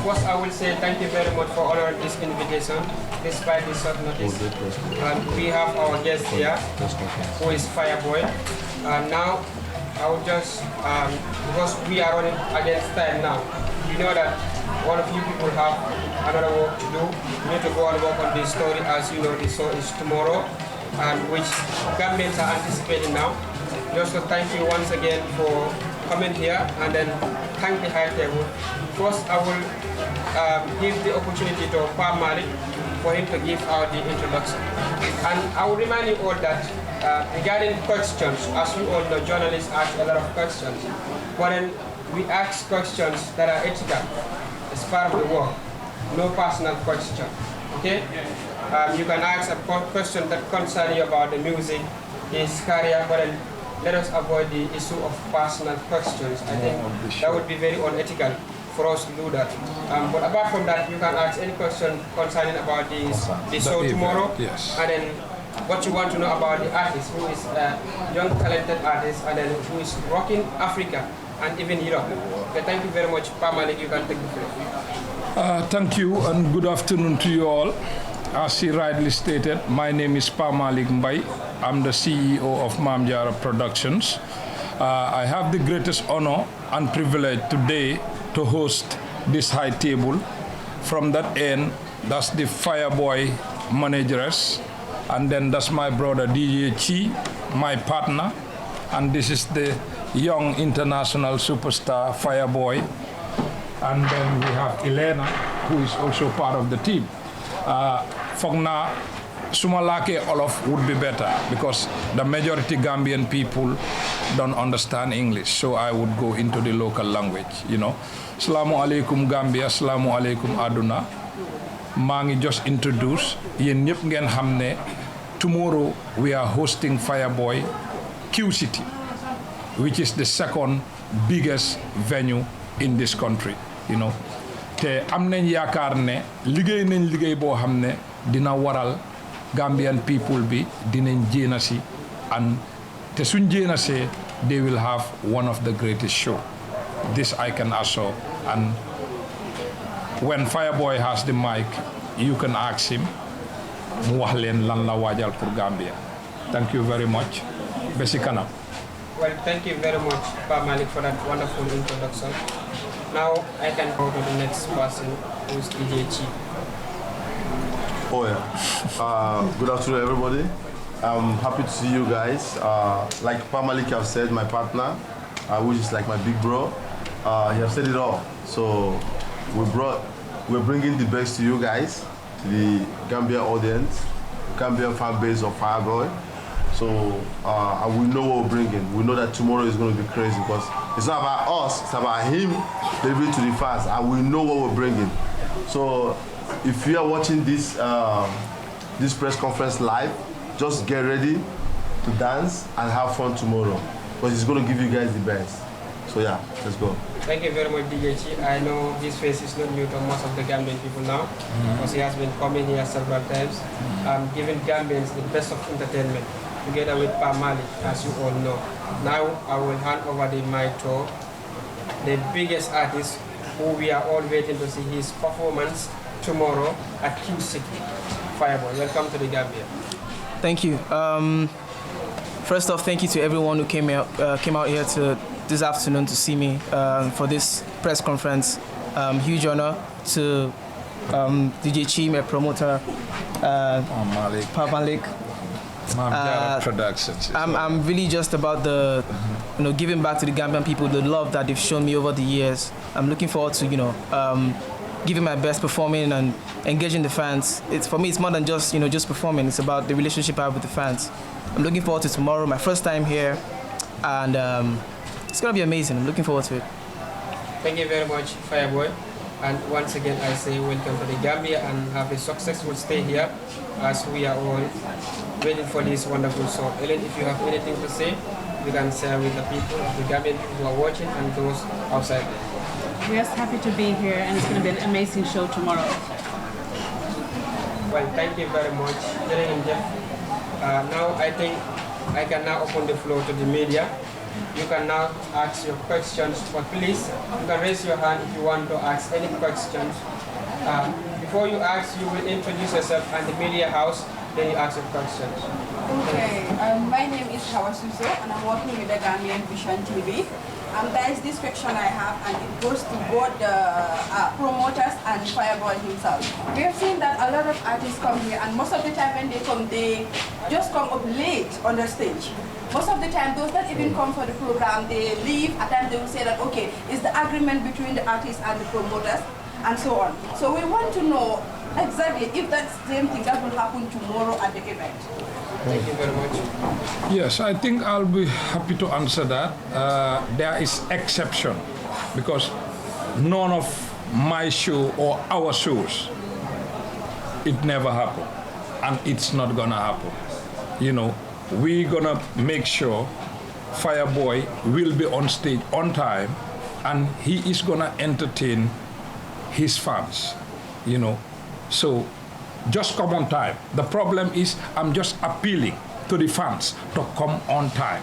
first I will say thank you very much for honoring this invitation, despite this short notice. And we have our guest here, who is Fireboy. And now I will just, because we are running against time now, you know that one of you people have another work to do. You need to go and work on this story. As you know, the show is tomorrow, and which Gambians are anticipating now. Just to thank you once again for coming here, and then thank the high table. First, I will give the opportunity to Pa Malik for him to give out the introduction. And I will remind you all that regarding questions, as you all know, journalists ask a lot of questions. But then we ask questions that are ethical. It's part of the work. No personal question. Okay? You can ask a question that concerns you about the music, his career, but then let us avoid the issue of personal questions. I think that would be very unethical for us to do that. But apart from that, you can ask any question concerning about the show tomorrow. Yes. And then what you want to know about the artist, who is a young talented artist, and then who is rocking Africa and even Europe. Okay, thank you very much. Pa Malik, you can take the floor. Thank you and good afternoon to you all. As he rightly stated, my name is Pa Malik Mbai. I'm the CEO of Mam Jara Productions. I have the greatest honor and privilege today to host this high table. From that end, that's the Fireboy manageress, and then that's my brother DJ Chi, my partner, and this is the young international superstar Fireboy. And then we have Elena, who is also part of the team. Fogna Sumalake Olof would be better because the majority Gambian people don't understand English, so I would go into the local language, you know. Assalamu alaikum Gambia, assalamu alaikum Aduna. Mangi just introduce yen ñep ngeen xamne tomorrow we are hosting Fireboy Q City, which is the second biggest venue in this country, you know. Te am nañ yaakaar ne liggéey nañ liggéey boo xam ne dina waral Gambian people bi dinañ jéena si, and te suñ jéena see they will have one of the greatest show. This I can assure. And when Fireboy has the mic, you can ask him mu wax leen lan la waajal pour Gambia. Thank you very much. Besi kanam. Well, thank you very much, Pa Malik, for that wonderful introduction. Now I can go to the next person, who is DJ Chi. Oh yeah. Good afternoon, everybody. I'm happy to see you guys. Like Pa Malik have said, my partner, which is like my big bro, he have said it all. So we're bringing the best to you guys, to the Gambia audience, Gambian fan base of Fireboy. So we know what we're bringing. We know that tomorrow is going to be crazy because it's not about us, it's about him delivering to the fans, and we know what we're bringing. So if you are watching this this press conference live, just get ready to dance and have fun tomorrow because it's going to give you guys the best. So yeah, let's go. Thank you very much, DJ Chi. I know this face is not new to most of the Gambian people now, because he has been coming here several times, giving Gambians the best of entertainment, together with Pa Malik, as you all know. Now I will hand over the mic to the biggest artist, who we are all waiting to see his performance tomorrow at Q City. Fireboy, welcome to the Gambia. Thank you. First off, thank you to everyone who came out here this afternoon to see me for this press conference. Huge honor to DJ Chi, my promoter, Pa Malik. Productions. I'm really just about the, giving back to the Gambian people the love that they've shown me over the years. I'm looking forward to, giving my best, performing and engaging the fans. For me, it's more than just, just performing. It's about the relationship I have with the fans. I'm looking forward to tomorrow, my first time here, and it's gonna be amazing. I'm looking forward to it. Thank you very much, Fireboy. And once again, I say welcome to the Gambia and have a successful stay here, as we are all waiting for this wonderful show. Ellen, if you have anything to say, you can share with the people, the Gambian people who are watching and those outside there. We're just happy to be here, and it's going to be an amazing show tomorrow. Well, thank you very much, Jerry and Jeff. Now I think I can now open the floor to the media. You can now ask your questions, but please, you can raise your hand if you want to ask any questions. Before you ask, you will introduce yourself and the media house, then you ask your questions. Okay, my name is Hawa Suso, and I'm working with the Gambian Vision TV. That is this question I have, and it goes to both the promoters and Fireball himself. We have seen that a lot of artists come here, and most of the time when they come, they just come up late on the stage. Most of the time, those that even come for the program, they leave. At times, they will say that, okay, it's the agreement between the artists and the promoters, and so on. So we want to know exactly if that same thing that will happen tomorrow at the event. Thank you very much. Yes, I think I'll be happy to answer that. There is exception because none of my show or our shows, it never happened, and it's not gonna happen. You know, we're gonna make sure Fireboy will be on stage on time, and he is gonna entertain his fans. You know, so just come on time. The problem is I'm just appealing to the fans to come on time.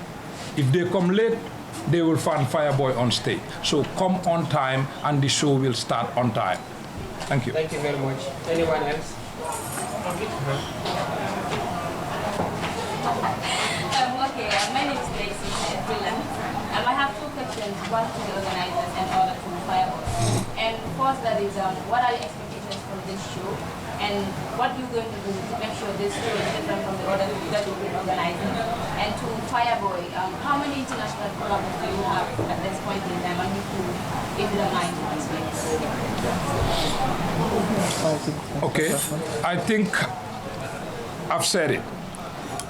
If they come late, they will find Fireboy on stage. So come on time and the show will start on time. Thank you. Thank you very much. Anyone else? Okay, my name is Lacey Dylan. I have two questions, one to the organizers and other to Fireboy. And first, that is, what are your expectations from this show? And what you're going to do to make sure this show is different from the other that you've been organizing? And to Fireboy, how many international collaborators do you have at this point in time? And if you don't mind, Okay, I think I've said it.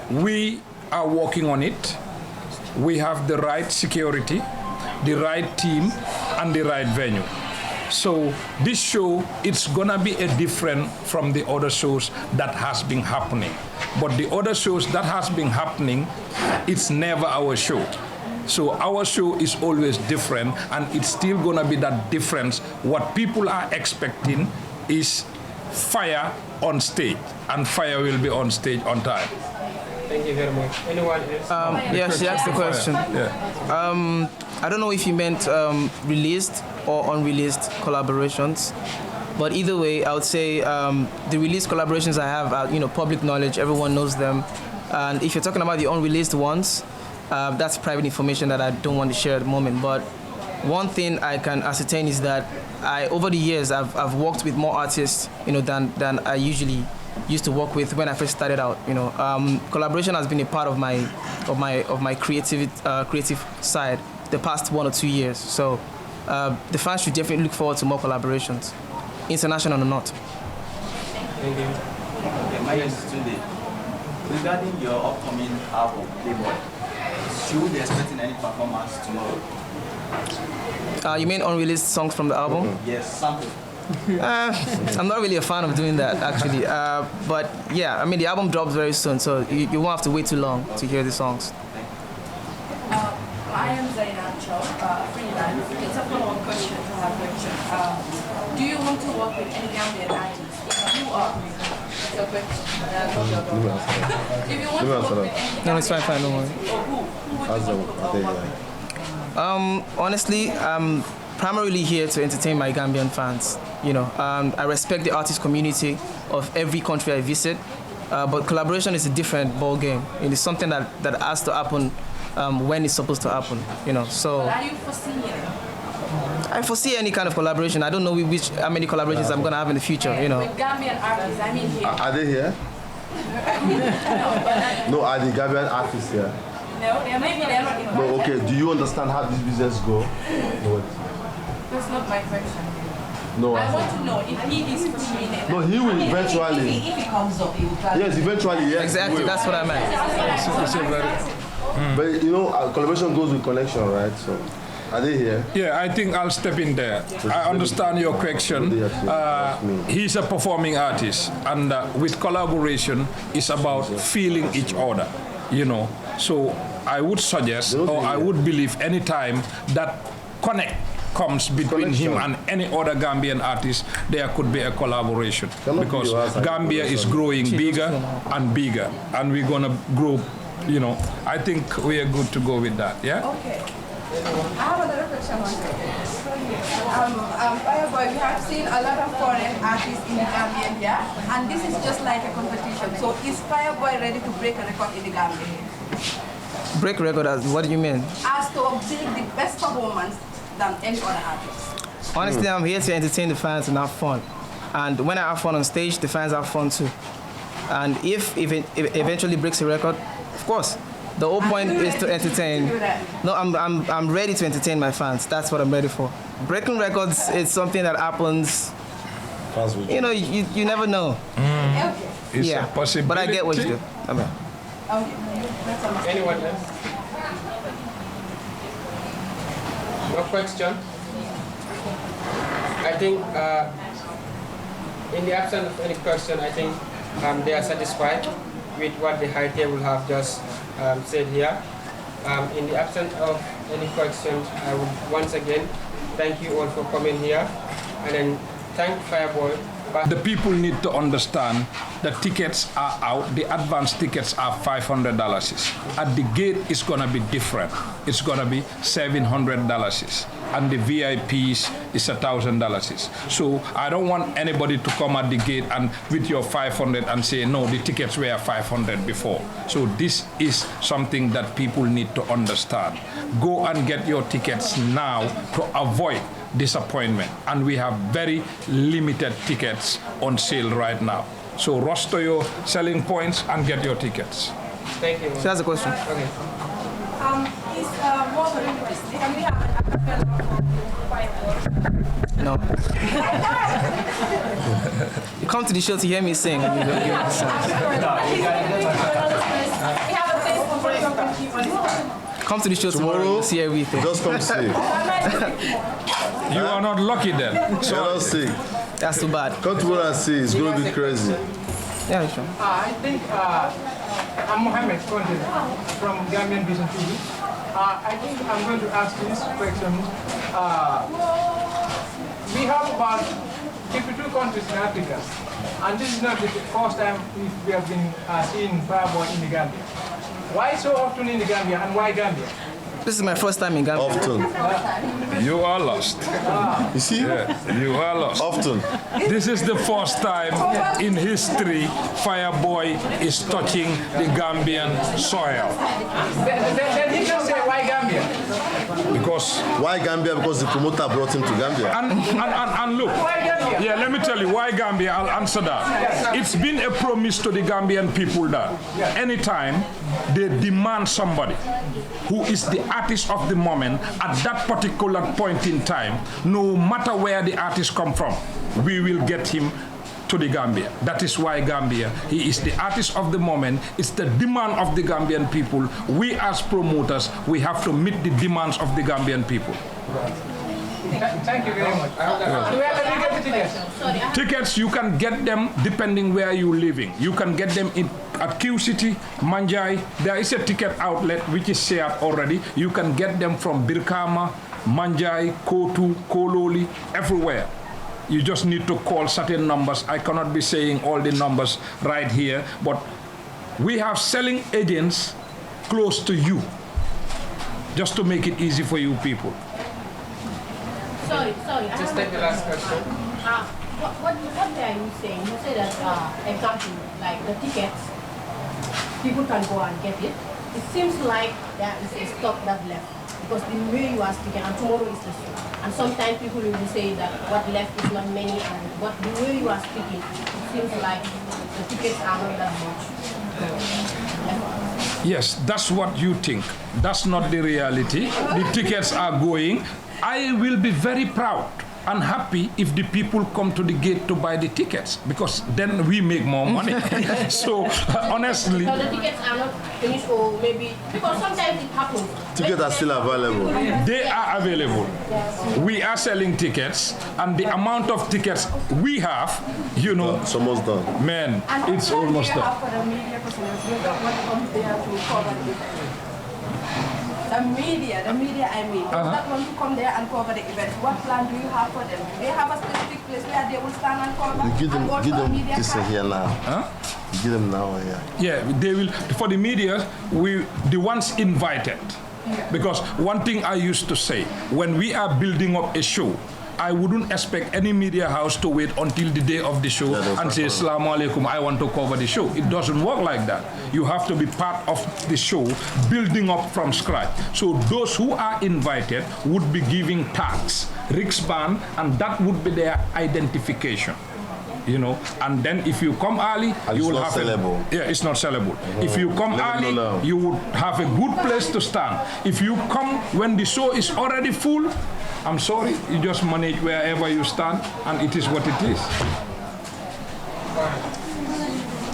We are working on it. We have the right security, the right team, and the right venue. So this show, it's gonna be a different from the other shows that has been happening. But the other shows that has been happening, it's never our show. So our show is always different, and it's still gonna be that difference. What people are expecting is fire on stage, and fire will be on stage on time. Thank you very much. Anyone else? Yeah, she asked the question. Yeah. I don't know if you meant released or unreleased collaborations, but either way, I would say the released collaborations I have are, public knowledge. Everyone knows them. And if you're talking about the unreleased ones, that's private information that I don't want to share at the moment. But one thing I can ascertain is that over the years, I've worked with more artists, than I usually used to work with when I first started out. Collaboration has been a part of my creative side the past 1 or 2 years. So the fans should definitely look forward to more collaborations, international or not. Thank you. Okay, my name is Tunde. Regarding your upcoming album, Playboy, should we be expecting any performance tomorrow? You mean unreleased songs from the album? Yes, sample. I'm not really a fan of doing that, actually. But yeah, the album drops very soon, so you won't have to wait too long to hear the songs. I am Zainab Chow, freelance. It's a follow-up question to her question. Do you want to work with any Gambian artists? If you are, it's a question. If you want to work with any No, it's fine, no worries. who would you work with? Honestly, I'm primarily here to entertain my Gambian fans. I respect the artist community of every country I visit, but collaboration is a different ball game. It is something that has to happen when it's supposed to happen. So. Are you foreseeing it? I foresee any kind of collaboration. I don't know how many collaborations I'm gonna have in the future. With Gambian artists, I mean here. Are they here? No, are the Gambian artists here? No, maybe they're not invited. No, okay. Do you understand how this business go? No. That's not my question. No. I want to know if he is foreseeing it. No, he will eventually. If it comes up, he will try. Yes, eventually, yes. Exactly, he will. that's what I meant. But collaboration goes with connection, right? So, are they here? Yeah, I think I'll step in there. I understand your question. He's a performing artist, and with collaboration, it's about feeling each other, So I would suggest, or I would believe anytime that connect comes between him and any other Gambian artist, there could be a collaboration. Because Gambia is growing bigger and bigger, and we're going to grow you know, I think we are good to go with that, yeah? Okay. I have another question. Fireboy, we have seen a lot of foreign artists in the Gambia here, and this is just like a competition. So is Fireboy ready to break a record in the Gambia? Break record as what do you mean? As to obtain the best performance than any other artist. Honestly, I'm here to entertain the fans and have fun. And when I have fun on stage, the fans have fun too. And if it eventually breaks a record, of course. The whole point is to entertain. No, I'm ready to entertain my fans. That's what I'm ready for. Breaking records is something that happens. You know, you never know. It's a possibility. But I get what you do. Okay. Anyone else? No question? I think in the absence of any question, I think they are satisfied with what the high table have just said here. In the absence of any questions, I would once again thank you all for coming here and then thank Fireboy. The people need to understand the tickets are out, the advance tickets are $500. At the gate, it's going to be different. It's going to be $700. And the VIPs is $1,000. So I don't want anybody to come at the gate and with your 500 and say, no, the tickets were 500 before. So this is something that people need to understand. Go and get your tickets now to avoid disappointment. And we have very limited tickets on sale right now. So rush to your selling points and get your tickets. Thank you. So that's a question. Okay. Is more request? Can we have an acapella for No. You come to the show to hear me sing and you don't hear me sing. We have a Facebook page. Come to the show tomorrow to see everything. Just come see. You are not lucky then. So don't see. That's too bad. Come tomorrow and see. It's going to be crazy. Yeah, sure. I think I'm Mohammed Conte from Gambian Vision TV. I think I'm going to ask this question. We have about 52 countries in Africa, and this is not the first time we have been seeing Fireboy in the Gambia. Why so often in the Gambia, and why Gambia? This is my first time in Gambia. Often. You are lost. You see? Yeah, you are lost. Often. This is the first time in history Fireboy is touching the Gambian soil. Then he can say, why Gambia? Because Why Gambia? Because the promoter brought him to Gambia. and look, Why Gambia? yeah, let me tell you why Gambia. I'll answer that. It's been a promise to the Gambian people that anytime they demand somebody who is the artist of the moment at that particular point in time, no matter where the artist come from, we will get him to the Gambia. That is why Gambia, he is the artist of the moment. It's the demand of the Gambian people. We as promoters, we have to meet the demands of the Gambian people. Thank you very much. Do we have any get tickets? Tickets, you can get them depending where you're living. You can get them at Q City, Manjai. There is a ticket outlet which is shared already. You can get them from Birkama, Manjai, Kotu, Kololi, everywhere. You just need to call certain numbers. I cannot be saying all the numbers right here, but we have selling agents close to you, just to make it easy for you people. Sorry. Just take the last question. What are you saying? You say that, example, like the tickets, people can go and get it. It seems like there is a stock that left. Because the way you are speaking, and tomorrow is the show. And sometimes people will say that what left is not many, and what the way you are speaking, it seems like the tickets are not that much. Yes, that's what you think. That's not the reality. The tickets are going. I will be very proud and happy if the people come to the gate to buy the tickets, because then we make more money. So honestly, So the tickets are not finished, or maybe because sometimes it happens. Tickets are still available. they are available. We are selling tickets, and the amount of tickets we have, you know, It's almost done. man, it's almost done. For the media personnel, we don't want to come there to cover the event. The media, those that want to come there and cover the event, what plan do you have for them? Do they have a specific place where they will stand and call back. You give them this here now. Huh? You give them now, yeah. Yeah, they will. For the media, the ones invited. Because one thing I used to say, when we are building up a show, I wouldn't expect any media house to wait until the day of the show and say, Assalamu alaikum, I want to cover the show. It doesn't work like that. You have to be part of the show, building up from scratch. So those who are invited would be giving tags, wristband, and that would be their identification. You know, and then if you come early, you will have it's not sellable. If you come early, you would have a good place to stand. If you come when the show is already full, I'm sorry, you just manage wherever you stand, and it is what it is.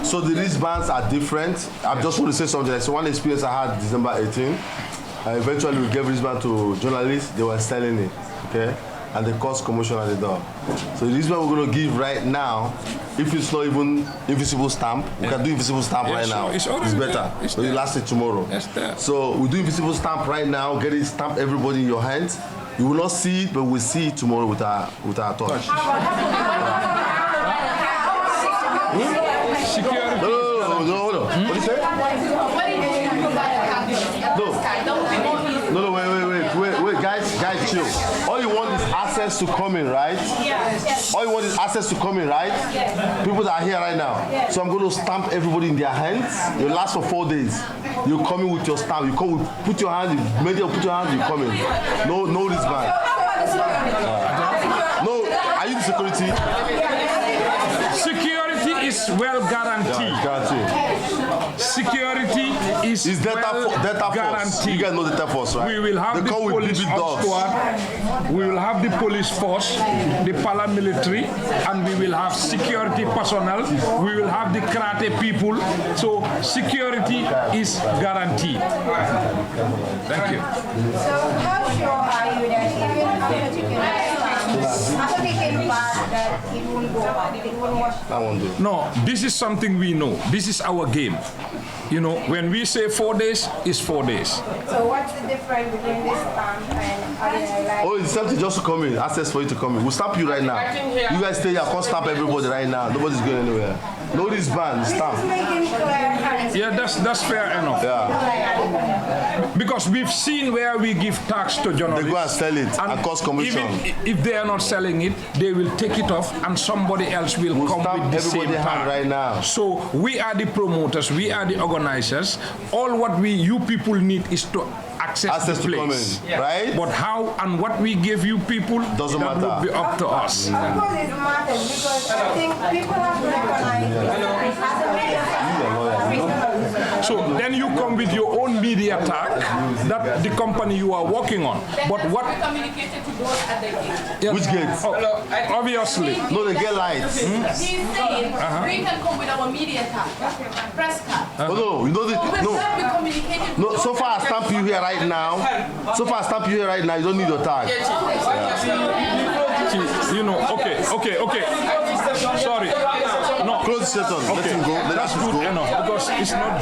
So the wristbands are different. I just want to say something. That's one experience I had December 18. Eventually, we gave wristband to journalists. They were selling it, okay? And they caused commotion at the door. So the wristband we're going to give right now, if it's not even invisible stamp, we can do invisible stamp right now. It's better. So it lasts it tomorrow. So we do invisible stamp right now. Get it stamped everybody in your hands. You will not see it, but we'll see it tomorrow with our touch. Security. No, hold on. What did you say? No, wait, guys, chill. All you want is access to come in, right? Yes. All you want is access to come in, right? Yes. People that are here right now. Yes. So I'm going to stamp everybody in their hands. You last for 4 days. You come in with your stamp. You come with, put your hand, put your hand, you come in. No wristband. No, are you the security? Security is well guaranteed. Security is data guaranteed. Force. You guys know data force, right? We will have the police squad, we will have the police force, the paramilitary, and we will have security personnel, we will have the karate people. So security is guaranteed. Thank you. So how sure are you that even after taking part that it won't go bad, it won't wash? I won't do it. No, this is something we know. This is our game. You know, when we say 4 days, it's 4 days. So what's the difference between this stamp and other Oh, it's something just to come in, access for you to come in. We'll stamp you right now. You guys stay here, I can't stamp everybody right now. Nobody's going anywhere. No wristband, stamp. Yeah, that's fair enough. Yeah. Because we've seen where we give tax to journalists. They go and sell it and cost commission. Even if they are not selling it, they will take it off and somebody else will come with the same tag. Right now. So we are the promoters, we are the organizers. All what you people need is to access the place. Right? But how and what we give you people, doesn't matter. That would be up to us. Of course it matters because I think people have to recognize So then you come with your own media tag that the company you are working on. But what communicated to those at the gate? Yeah. Which gate? Obviously. No, they get lights. He's saying we can come with our media tag, press card. Oh no, you know the No, so far I stamp you here right now. So far I stamp you here right now, you don't need your tag. You know, okay. Sorry. No. Close the session. Let him go. Let us go. Because it's not